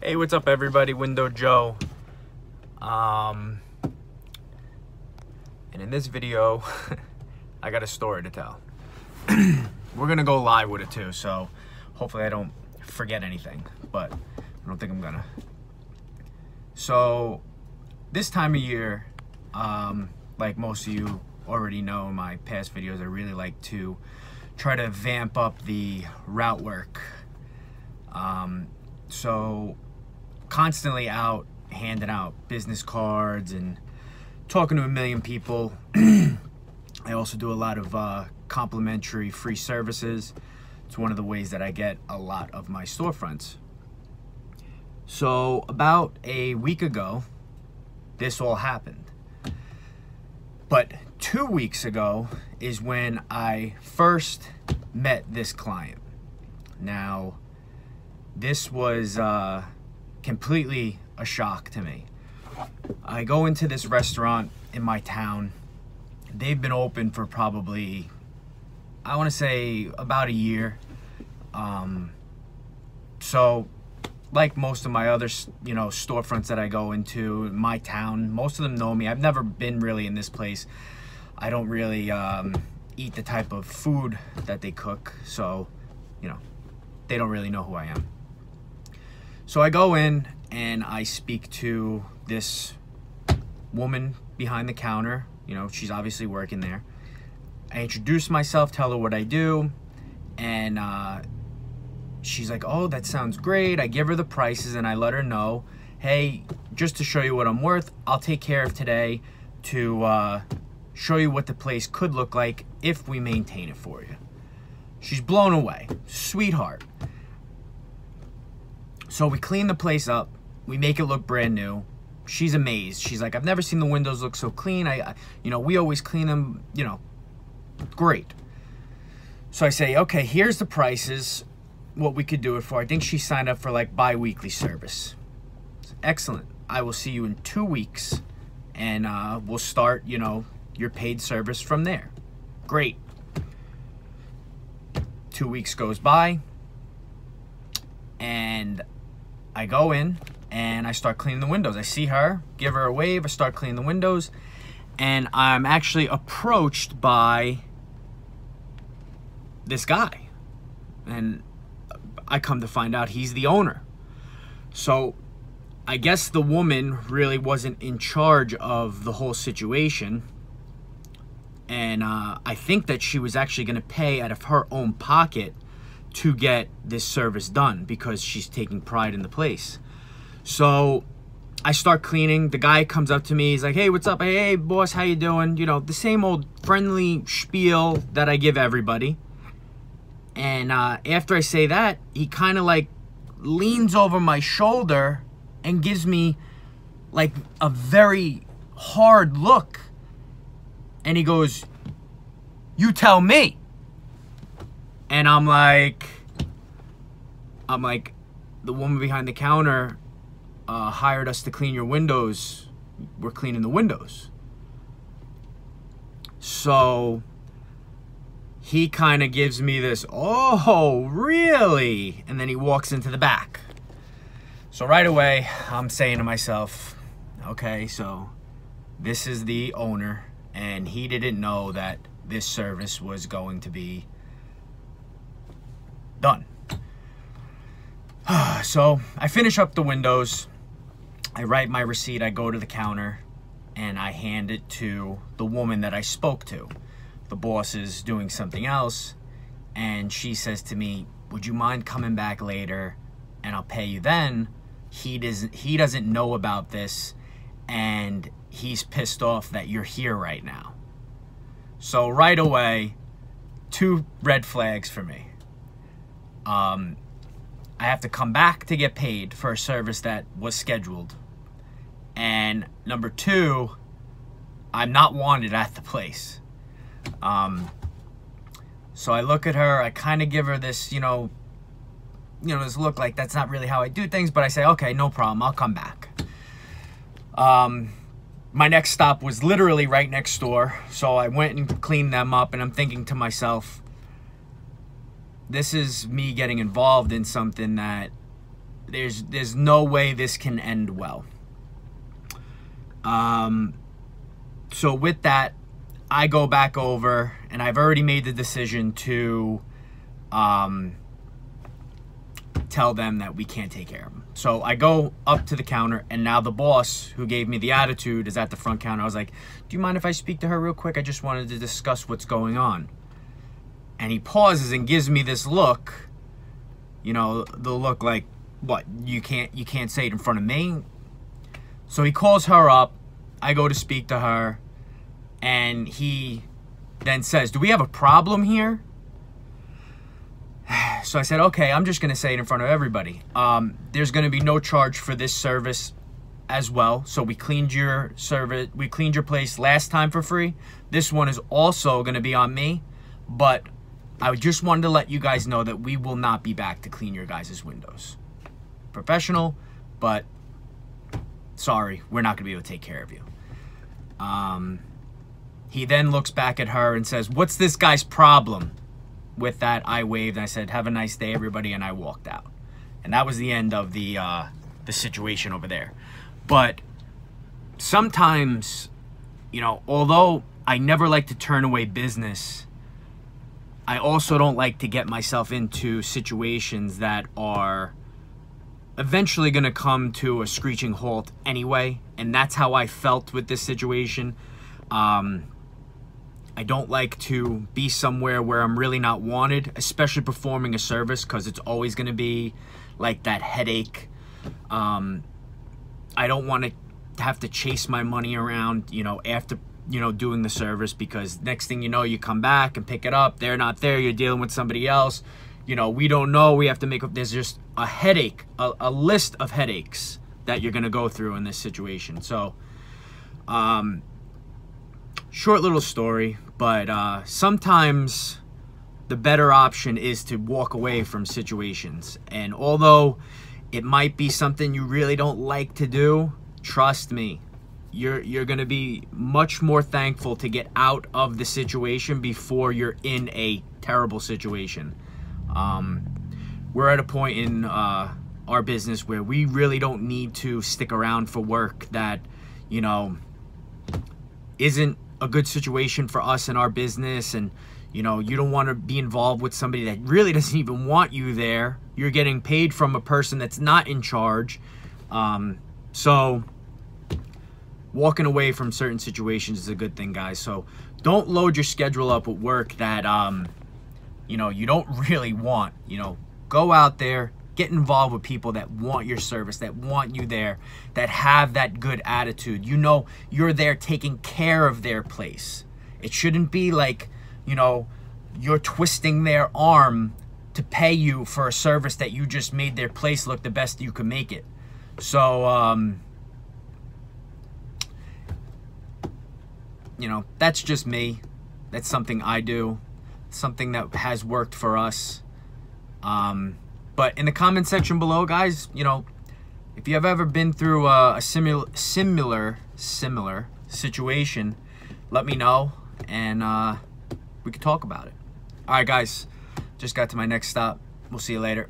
Hey, what's up everybody? Window Joe. And in this video, I got a story to tell. We're gonna go live with it too, so hopefully I don't forget anything, but I don't think I'm gonna. So this time of year, like most of you already know in my past videos, I really like to try to vamp up the route work. So constantly out handing out business cards and talking to a million people. I also do a lot of complimentary free services. It's one of the ways that I get a lot of my storefronts. So about a week ago, this all happened. But 2 weeks ago is when I first met this client. Now, this was completely a shock to me. I go into this restaurant in my town. They've been open for probably, I want to say, about a year. So like most of my other, storefronts that I go into in my town, most of them know me. I've never been really in this place. I don't really eat the type of food that they cook, so they don't really know who I am. So I go in and I speak to this woman behind the counter. She's obviously working there. I introduce myself, tell her what I do, and she's like, oh, that sounds great. I give her the prices and I let her know, hey, just to show you what I'm worth, I'll take care of today to show you what the place could look like if we maintain it for you. She's blown away, sweetheart. So we clean the place up, we make it look brand new. She's amazed. She's like, I've never seen the windows look so clean. We always clean them, great. So I say, okay, here's the prices, what we could do it for. I think she signed up for like bi-weekly service. Excellent. I will see you in 2 weeks and we'll start, your paid service from there. Great. 2 weeks goes by and I go in and I start cleaning the windows. I see her, give her a wave, I start cleaning the windows, and I'm actually approached by this guy. And I come to find out he's the owner. So I guess the woman really wasn't in charge of the whole situation. And I think that she was actually going to pay out of her own pocket to get this service done because she's taking pride in the place. So I start cleaning. The guy comes up to me. He's like, hey, what's up? Hey, boss, how you doing? The same old friendly spiel that I give everybody. And after I say that, he kind of like leans over my shoulder and gives me like a very hard look. And he goes, you tell me. And I'm like, the woman behind the counter hired us to clean your windows. We're cleaning the windows. So he kind of gives me this, oh, really? And then he walks into the back. So right away, I'm saying to myself, okay, so this is the owner, and he didn't know that this service was going to be done. So I finish up the windows, I write my receipt, I go to the counter, and I hand it to the woman that I spoke to. The boss is doing something else, and she says to me, would you mind coming back later and I'll pay you then? He doesn't know about this, and he's pissed off that you're here right now. So right away, 2 red flags for me. I have to come back to get paid for a service that was scheduled. And number 2, I'm not wanted at the place. So I look at her, I kind of give her this, this look like that's not really how I do things, but I say, okay, no problem, I'll come back. My next stop was literally right next door, so I went and cleaned them up, and I'm thinking to myself, this is me getting involved in something that there's no way this can end well. So with that, I go back over, and I've already made the decision to tell them that we can't take care of them. So I go up to the counter, and now the boss who gave me the attitude is at the front counter. I was like, do you mind if I speak to her real quick? I just wanted to discuss what's going on. And he pauses and gives me this look, you know, the look like, what, you can't say it in front of me? So he calls her up. I go to speak to her, and he then says, do we have a problem here? So I said, okay, I'm just going to say it in front of everybody. There's going to be no charge for this service as well. So we cleaned your place last time for free. This one is also going to be on me, but I just wanted to let you guys know that we will not be back to clean your guys' windows. Professional, but sorry, we're not going to be able to take care of you. He then looks back at her and says, what's this guy's problem? With that, I waved and I said, have a nice day, everybody, and I walked out. And that was the end of the situation over there. But sometimes, you know, although I never like to turn away business, I also don't like to get myself into situations that are eventually going to come to a screeching halt anyway. And that's how I felt with this situation. I don't like to be somewhere where I'm really not wanted, especially performing a service, because it's always going to be like that headache. I don't want to have to chase my money around, you know, after, you know, doing the service, because next thing you know, you come back and pick it up. They're not there. You're dealing with somebody else. You know, we don't know. We have to make up. There's just a headache, a list of headaches that you're going to go through in this situation. So, short little story, but sometimes the better option is to walk away from situations. And although it might be something you really don't like to do, trust me, you're going to be much more thankful to get out of the situation before you're in a terrible situation. We're at a point in our business where we really don't need to stick around for work that, you know, isn't a good situation for us in our business. And, you know, you don't want to be involved with somebody that really doesn't even want you there. You're getting paid from a person that's not in charge. So walking away from certain situations is a good thing, guys. So don't load your schedule up with work that, you know, you don't really want. You know, go out there, get involved with people that want your service, that want you there, that have that good attitude. You know, you're there taking care of their place. It shouldn't be like, you know, you're twisting their arm to pay you for a service that you just made their place look the best you can make it. So, you know, that's just me. That's something I do. Something that has worked for us. But in the comment section below, guys, you know, if you have ever been through a similar situation, let me know, and we can talk about it. All right, guys, just got to my next stop. We'll see you later.